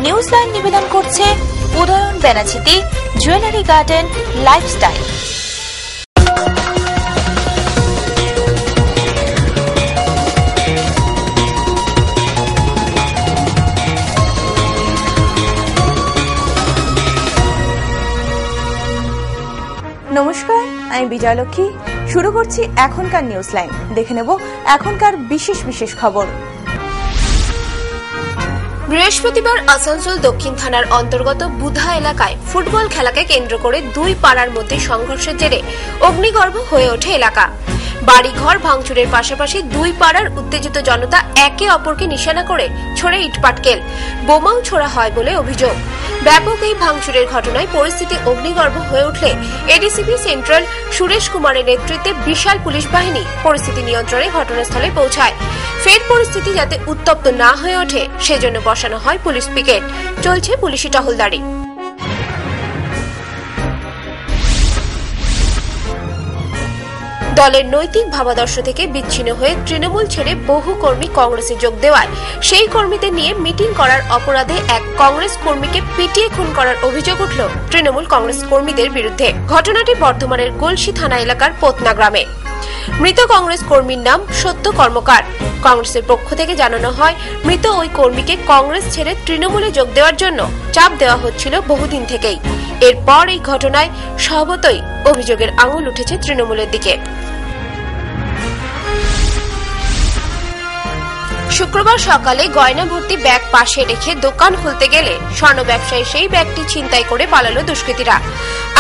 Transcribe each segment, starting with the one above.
News line নিবেদন করছে Udayan Benachiti jewellery garden lifestyle. নমস্কার, আমি বিজয়লক্ষ্মী। শুরু করছি এখনকার নিউজ লাইন। দেখে নেব এখনকার বিশেষ বিশেষ খবর। বৃহস্পতিবার আসানসোল দক্ষিণ থানার অন্তর্গত বুধা এলাকায় ফুটবল খেলাকে কেন্দ্র করে দুই পাড়ার মধ্যে সংঘর্ষের জেরে অগ্নিগর্ভ হয়ে ওঠে এলাকা। বাড়িঘর ভাঙচুরের পাশাপাশি দুই পাড়ার উত্তেজিত জনতা একে অপরকে নিশানা করে ছোড়ে ইটপাটকেল, বোমাও ছোড়া হয় বলে অভিযোগ। ব্যাপক এই ভাঙচুরের ঘটনায় পরিস্থিতি অগ্নিগর্ভ হয়ে উঠলে এডিসিপি সেন্ট্রাল সুরেশ কুমারের নেতৃত্বে বিশাল পুলিশ বাহিনী পরিস্থিতি নিয়ন্ত্রণে ঘটনাস্থলে পৌঁছায়। ফের পরিস্থিতি যাতে উত্তপ্ত না হয়ে ওঠে সেজন্য বসানো হয় পুলিশ পিকেট। চলছে পুলিশি টহলদারি। দলের নৈতিক ভাবাদর্শ থেকে বিচ্ছিন্ন হয়ে তৃণমূল ছেড়ে বহু কর্মী কংগ্রেসে যোগ দেওয়ায় সেই কর্মীদের নিয়ে মিটিং করার অপরাধে এক কংগ্রেস কর্মীকে পিটিয়ে খুন করার অভিযোগ উঠল তৃণমূল কংগ্রেস কর্মীদের বিরুদ্ধে। ঘটনাটি বর্ধমানের গলসি থানা এলাকার পোতনা গ্রামে। মৃত কংগ্রেস কর্মীর নাম সত্য কর্মকার। কংগ্রেসের পক্ষ থেকে জানানো হয়, মৃত ওই কর্মীকে কংগ্রেস ছেড়ে তৃণমূলে যোগ দেওয়ার জন্য চাপ দেওয়া হচ্ছিল বহুদিন থেকেই। এরপর এই ঘটনায় স্বভাবতই অভিযোগের আঙুল উঠেছে তৃণমূলের দিকে। শুক্রবার সকালে গয়না ভর্তি ব্যাগ পাশে রেখে দোকান খুলতে গেলে স্বর্ণ ব্যবসায়ী সেই ব্যাগটি ছিনতাই করে পালালো দুষ্কৃতীরা।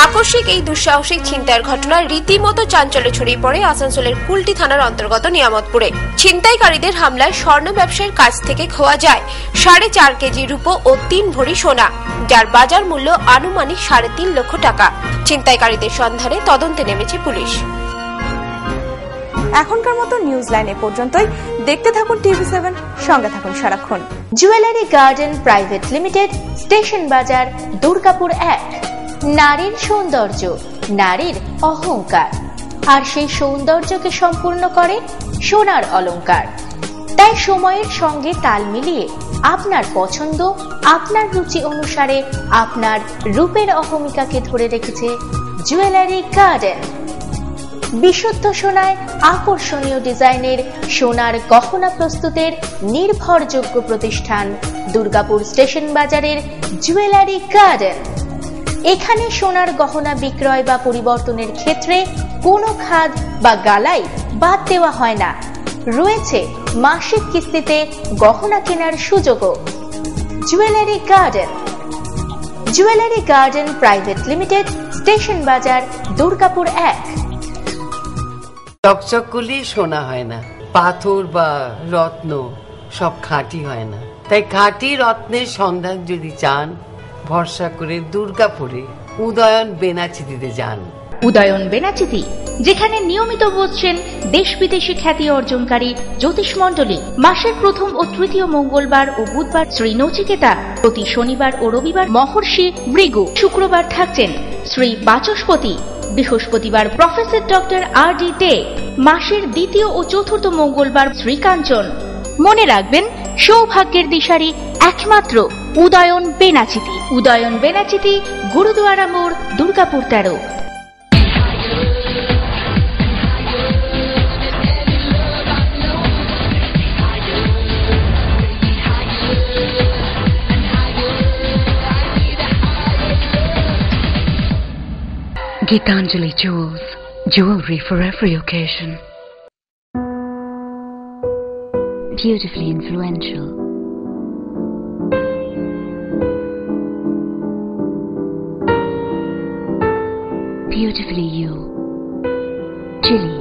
আকস্মিক এই দুঃসাহসিক ছিনতাইয়ের ঘটনায় রীতিমতো চাঞ্চল্য ছড়িয়ে পড়ে আসানসোলের কুলটি থানার অন্তর্গত নিয়ামতপুরে। ছিনতাইকারীদের হামলায় স্বর্ণ ব্যবসায়ীর কাছ থেকে খোয়া যায় 4.5 কেজি রূপো ও 3 ভরি সোনা, যার বাজার মূল্য আনুমানিক 3.5 লক্ষ টাকা। ছিনতাইকারীদের সন্ধানে তদন্তে নেমেছে পুলিশ। এখনকার মতো নিউজ লাইনে পর্যন্তই। দেখতে থাকুন TV7, সঙ্গে থাকুন সারাক্ষণ। Jewellery garden private limited, station বাজার, দুর্গাপুর 1। নারীর সৌন্দর্য, নারীর অহংকার, আর সেই সৌন্দর্যকে সম্পূর্ণ করে সোনার অলংকার। তাই সময়ের সঙ্গে তাল মিলিয়ে আপনার পছন্দ, আপনার রুচি অনুসারে আপনার রূপের অহমিকাকে ধরে রেখেছে জুয়েলারি গার্ডেন। বিশুদ্ধ সোনায় আকর্ষণীয় ডিজাইনের সোনার গহনা প্রস্তুতের নির্ভরযোগ্য প্রতিষ্ঠান দুর্গাপুর স্টেশন বাজারের জুয়েলারি গার্ডেন। এখানে সোনার গহনা বিক্রয় বা পরিবর্তনের ক্ষেত্রে কোনো খাদ বা গালাই বাদ দেওয়া হয় না। রয়েছে মাসিক কিস্তিতে গহনা কেনার সুযোগও। Jewellery garden. Jewellery garden private limited, station বাজার, দুর্গাপুর 1। চকচক করলেই সোনা হয় না, পাথর বা রত্ন সব খাঁটি হয় না। তাই খাঁটি রত্নের সন্ধান যদি চান, ভরসা করে দুর্গাপুরে উদয়ন বেনাচিতিতে যান। উদয়ন বেনাচিতি, যেখানে নিয়মিত বসছেন দেশ বিদেশি খ্যাতি অর্জনকারী জ্যোতিষ মণ্ডলী। মাসের প্রথম ও তৃতীয় মঙ্গলবার ও বুধবার শ্রী নচিকেতা, প্রতি শনিবার ও রবিবার মহর্ষি ভৃগু, শুক্রবার থাকছেন শ্রী বাচস্পতি, বৃহস্পতিবার প্রফেসর ডক্টর R.D. দে, মাসের দ্বিতীয় ও চতুর্থ মঙ্গলবার শ্রীকাঞ্চন। মনে রাখবেন, সৌভাগ্যের দিশারি একমাত্র উদয়ন বেনাচিতি। উদয়ন বেনাচিতি, গুরুদুয়ারা মোড়, Durgapur 13। Gitanjali Jewels, jewelry for every occasion. Beautifully influential. Beautifully you. Chili.